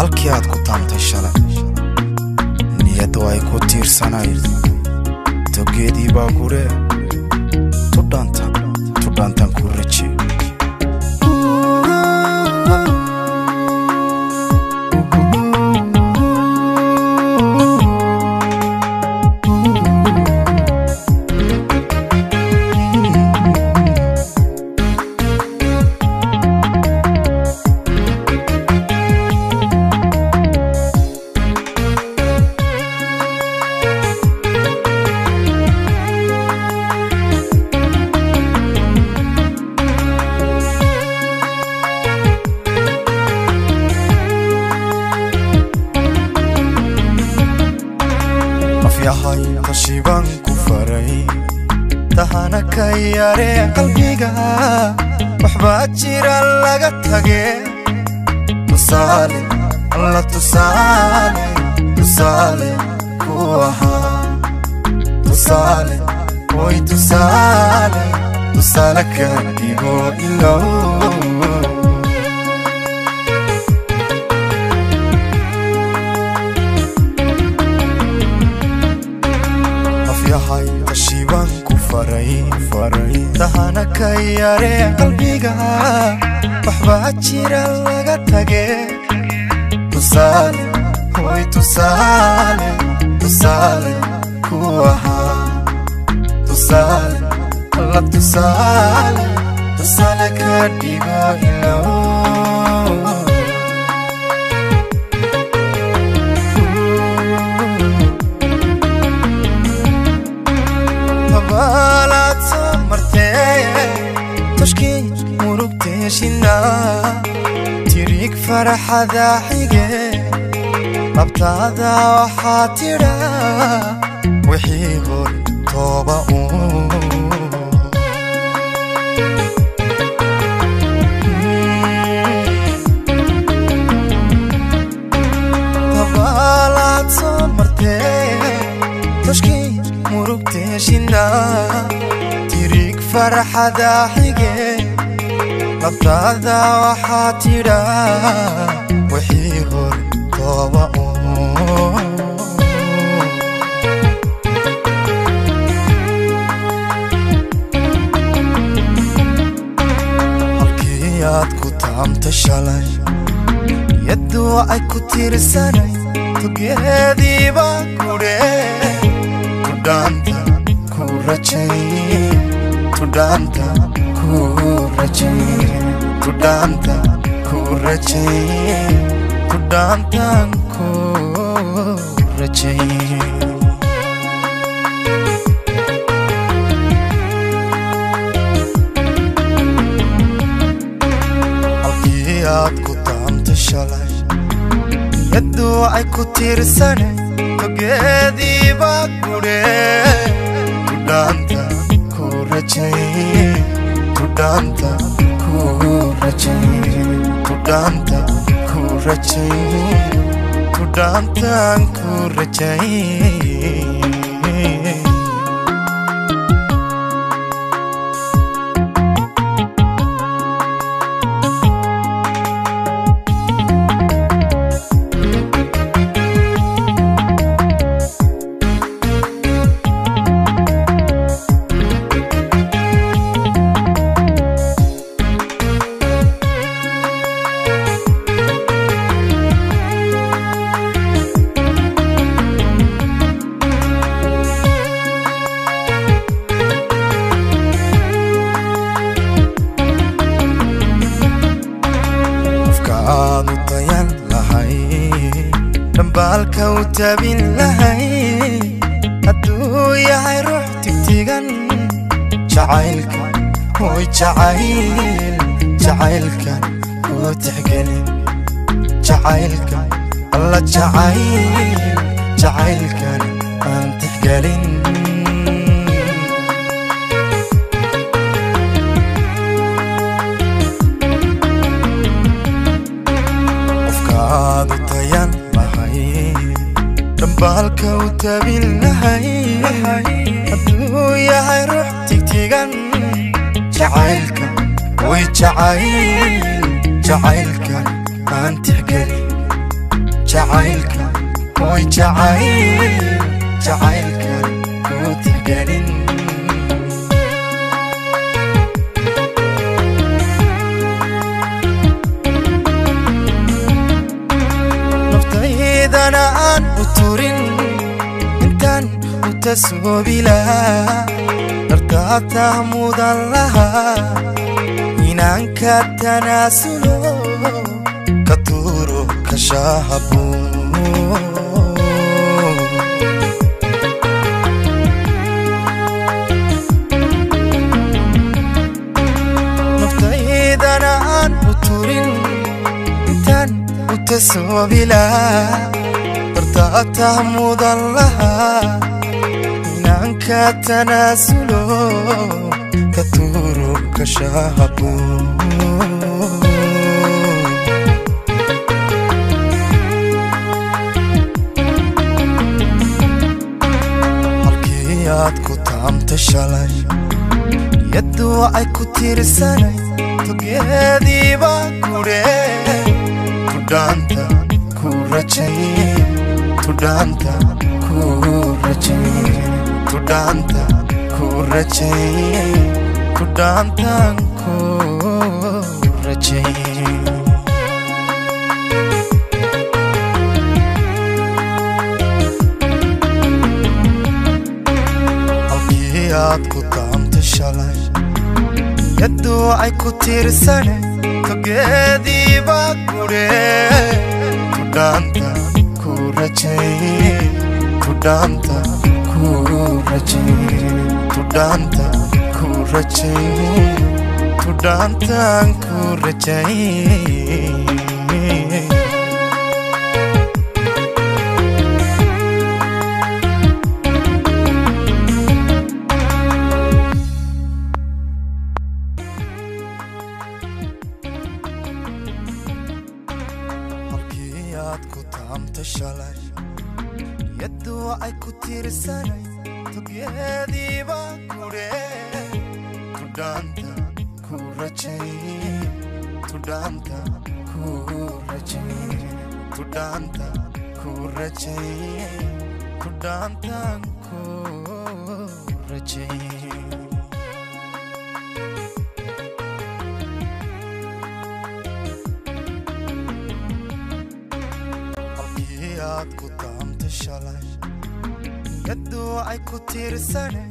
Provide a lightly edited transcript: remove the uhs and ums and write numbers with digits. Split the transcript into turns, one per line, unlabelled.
halkii aad ku taamtay shalay niyadu ay ku tiirsanayd togeedii baa guree tudhaantan ku raje yahay qashiban ku faray tahana ka yare qalbiga waxba jira laga tage tusaale alla tusaale ku ahaa tusaale oy tusaale ka dhigo ilow yahay qashiban ku faray tahana ka yare qalbiga waxba jira laga tage tusaale oy tusaale ku ahaa tusaale alla tusaale ka dhigo ilow balat samarte tashki murugteshina tirik farhada hige abtada waxatira wixii hor toba balat samarte tashki murugteshina tirik farhada hige abtada waxatira wixii hor toba halkii aad ku taamtay shalay yadu ay ku tiirsanay togeedii baa guree tudhaanta ku raje tudhaanta ku raje halkii aad ku taamtay shalay yadu ay ku tiirsanay togeedii baa guree tudhaanta ku raje tudhaanta ku raje aanu tayan lahay dambaalka u tabin lahay hadduu yahay ruux tigtigan jacaylka hoy jacaylka oo tixgelin jacaylka alla jacaylkan aan tixgelin aadu tayan lahay dambaalka u tabin lahay hadduu yahay ruux tigtigan jacaylka way jacaylkan aan tixgelin jacaylka oy jacaylka ku tixgelin naftaydan aan u turin intaan u tasoobi lahaa dartaata mudan lahaa inaan ka tanaasulo ka tuuro ka shahabo naftaydan aan u turin intaan u tasoobi lahaa dartaata mudan lahaa inaan ka tanaasulo ka tuuro ka shahabo halkii aad ku taamta shalay yaddu ay ku tiirsanay togeediiba kudhe tudhaanta ku rajaye tudhaanta ku rajaye tudhaanta ku rajaye tudhaantaan ku rajaye halkii aad ku taamta shalay yaddu ay ku tiirsanay togeediiba kudhe tudhaanta ku rajaye tudhaanta ku rajaye tudhaanta ku rajaye tudhaantaan ku rajaye ku taamta shalay yaddu ay ku tiirsanay togeediiba kudhe tudhaanta ku rajaye tudhaanta ku rajaye tudhaanta ku rajaye tudhaantaan ku rajaye aad ku taamta shalay yaddu ay ku tiirsanay